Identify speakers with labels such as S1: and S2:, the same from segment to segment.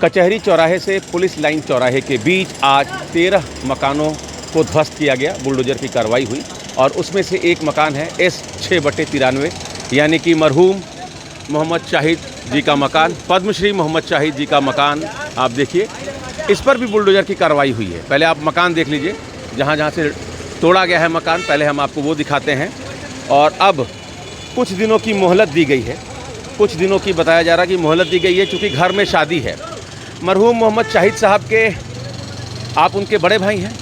S1: कचहरी चौराहे से पुलिस लाइन चौराहे के बीच आज 13 मकानों को ध्वस्त किया गया। बुलडोजर की कार्रवाई हुई और उसमें से एक मकान है S6/93, यानी कि मरहूम मोहम्मद शाहिद जी का मकान, पद्मश्री मोहम्मद शाहिद जी का मकान। आप देखिए, इस पर भी बुलडोजर की कार्रवाई हुई है। पहले आप मकान देख लीजिए, जहाँ जहाँ से तोड़ा गया है मकान, पहले हम आपको वो दिखाते हैं। और अब कुछ दिनों की मोहलत दी गई है, कुछ दिनों की बताया जा रहा है कि मोहलत दी गई है, चूँकि घर में शादी है। मरहूम मोहम्मद शाहिद साहब के आप उनके बड़े भाई हैं?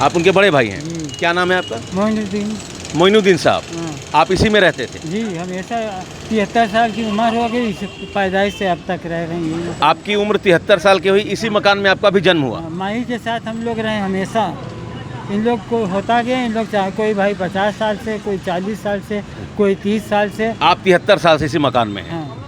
S1: आप उनके बड़े भाई हैं। क्या नाम है आपका?
S2: मोइनुद्दीन।
S1: मोइनुद्दीन साहब, आप इसी में रहते थे?
S2: जी, हमेशा 73 साल की उम्र हो गई, पैदाइश से अब तक रह रहे हैं।
S1: आपकी उम्र 73 साल की हुई, इसी मकान में आपका भी जन्म हुआ?
S2: माही के साथ हम लोग रहे हमेशा। इन लोग को होता गया, इन लोग चाहे कोई भाई 50 साल से, कोई 40 साल से, कोई 30 साल से।
S1: आप 73 साल से इसी मकान में हैं।
S2: हाँ।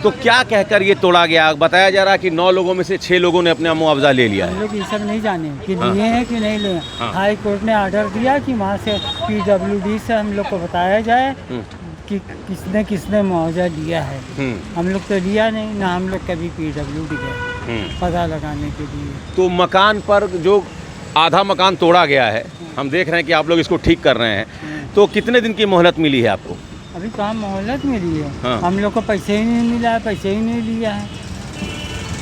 S1: तो क्या कहकर ये तोड़ा गया? बताया जा रहा है कि 9 लोगों में से 6 लोगों ने अपना मुआवजा ले लिया
S2: हम
S1: है।
S2: लोग ये सब नहीं जाने कि
S1: हाँ।
S2: लिए हैं कि नहीं लिए।
S1: हाँ।
S2: हाई कोर्ट ने ऑर्डर दिया कि वहाँ से PWD से हम लोग को बताया जाए कि किसने किसने मुआवजा लिया है। हम लोग तो लिया नहीं ना, हम लोग कभी PWD गए पता लगाने के लिए।
S1: तो मकान पर जो आधा मकान तोड़ा गया है, हम देख रहे हैं कि आप लोग इसको ठीक कर रहे हैं, तो कितने दिन की मोहलत मिली है आपको?
S2: अभी कहाँ मोहलत मिली है?
S1: हाँ।
S2: हम लोग को पैसे ही नहीं मिला है, पैसे ही नहीं लिया है।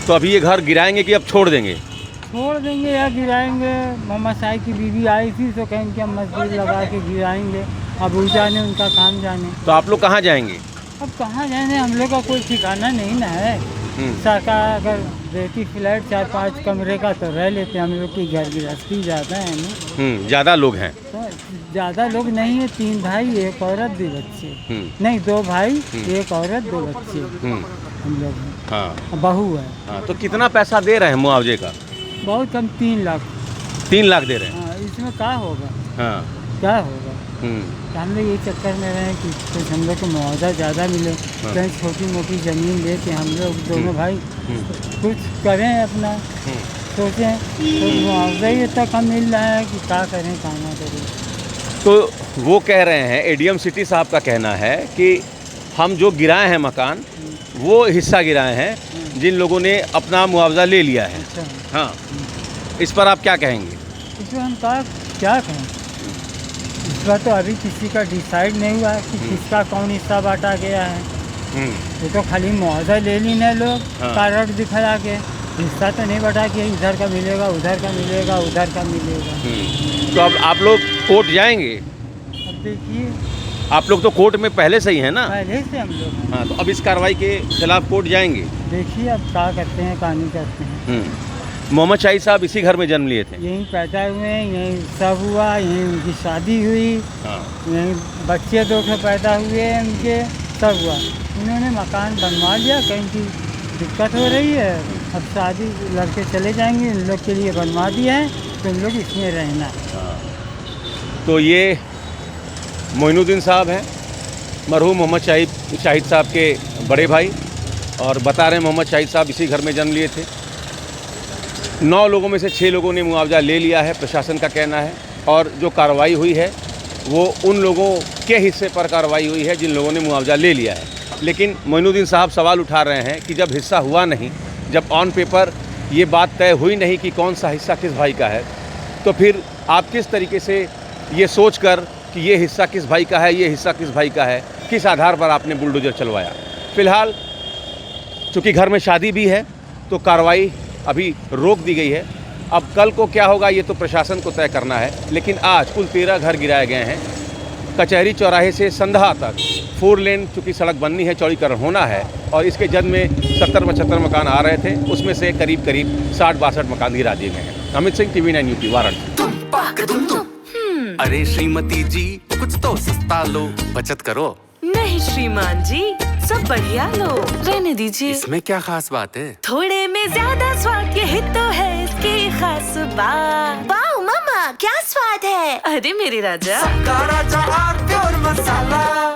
S1: तो अभी ये घर गिराएंगे कि अब छोड़ देंगे?
S2: छोड़ देंगे या गिराएंगे। मोहम्मद साहिब की बीवी आई थी तो कहें कि हम मजदूर लगा के गिराएंगे। अब वो जाने, उनका काम जाने।
S1: तो आप लोग कहाँ जाएंगे?
S2: अब कहाँ जाने, हम लोग का कोई ठिकाना नहीं ना है। सरकार अगर देती फ्लैट 4-5 कमरे का तो रह लेते। हम लोग की घर गृहस्थी ज़्यादा है ना।
S1: ज़्यादा लोग हैं?
S2: तो ज़्यादा लोग नहीं है, 3 भाई 1 औरत 2 बच्चे। नहीं, 2 भाई 1 औरत 2 बच्चे हम लोग हैं।
S1: हाँ,
S2: बहू है।
S1: हाँ। तो कितना पैसा दे रहे हैं मुआवजे का?
S2: बहुत कम, 3 लाख।
S1: 3 लाख दे रहे हैं?
S2: हाँ, इसमें क्या होगा?
S1: हाँ।
S2: क्या होगा? तो हम लोग ये चक्कर में रहे कि कुछ हम लोग को मुआवजा ज़्यादा मिले। कहीं छोटी मोटी ज़मीन ले के हम लोग दोनों भाई कुछ करें अपना, सोचें। तो मुआवजा ही इतना कम मिल रहा है कि क्या करें, क्या ना करें।
S1: तो वो कह रहे हैं, ADM सिटी साहब का कहना है कि हम जो गिराए हैं मकान, वो हिस्सा गिराए हैं जिन लोगों ने अपना मुआवजा ले लिया है।
S2: अच्छा।
S1: हाँ, इस पर आप क्या कहेंगे?
S2: इसमें हम क्या कहें? इस बार तो अभी किसी का डिसाइड नहीं हुआ है कि किसका कौन हिस्सा बांटा गया है। ये तो खाली मुआवजा ले ली ना लोग,
S1: हाँ।
S2: कार्ड दिखा के। हिस्सा तो नहीं बांटा कि इधर का मिलेगा, उधर का मिलेगा, उधर का मिलेगा।
S1: तो अब आप लोग कोर्ट जाएंगे?
S2: अब देखिए,
S1: आप लोग तो कोर्ट में पहले से ही हैं ना?
S2: पहले से हम लोग।
S1: हाँ, तो अब इस कार्रवाई के खिलाफ कोर्ट जाएंगे?
S2: देखिए अब क्या करते हैं, क्या नहीं करते हैं।
S1: मोहम्मद शाहिद साहब इसी घर में जन्म लिए थे?
S2: यहीं पैदा हुए, यहीं सब हुआ, यहीं उनकी शादी हुई,
S1: हाँ।
S2: यहीं बच्चे 2 पैदा हुए उनके, सब हुआ। उन्होंने मकान बनवा लिया, कहीं की दिक्कत हो रही है। अब शादी लड़के चले जाएंगे, इन लोग के लिए बनवा दिया है, तो इन लोग इसमें रहना है।
S1: तो ये मोइनुद्दीन साहब हैं, मरहूम मोहम्मद शाहिद साहब के बड़े भाई, और बता रहे हैं मोहम्मद शाहिद साहब इसी घर में जन्म लिए थे। 9 लोगों में से 6 लोगों ने मुआवजा ले लिया है, प्रशासन का कहना है। और जो कार्रवाई हुई है वो उन लोगों के हिस्से पर कार्रवाई हुई है जिन लोगों ने मुआवजा ले लिया है। लेकिन मोइनुद्दीन साहब सवाल उठा रहे हैं कि जब हिस्सा हुआ नहीं, जब ऑन पेपर ये बात तय हुई नहीं कि कौन सा हिस्सा किस भाई का है, तो फिर आप किस तरीके से ये सोच कर कि ये हिस्सा किस भाई का है, ये हिस्सा किस भाई का है, किस आधार पर आपने बुलडोजर चलवाया? फ़िलहाल चूँकि घर में शादी भी है तो कार्रवाई अभी रोक दी गई है। अब कल को क्या होगा ये तो प्रशासन को तय करना है। लेकिन आज कुल 13 घर गिराए गए हैं। कचहरी चौराहे से संधा तक 4 लेन चूँकि सड़क बननी है, चौड़ीकरण होना है, और इसके जद में 70-75 मकान आ रहे थे, उसमें से करीब 60-62 मकान गिरा दिए गए हैं। Amit Singh, TV9 UP, Varanasi.
S3: अरे श्रीमती जी, कुछ तो सस्ता लो, बचत करो।
S4: नहीं श्रीमान जी, सब बढ़िया लो, रहने दीजिए।
S3: इसमें क्या खास बात है?
S4: थोड़े में ज्यादा स्वाद, यही तो है इसकी खास बात।
S5: वाओ मामा, क्या स्वाद है।
S4: अरे मेरे राजा,
S3: राजा और प्योर मसाला।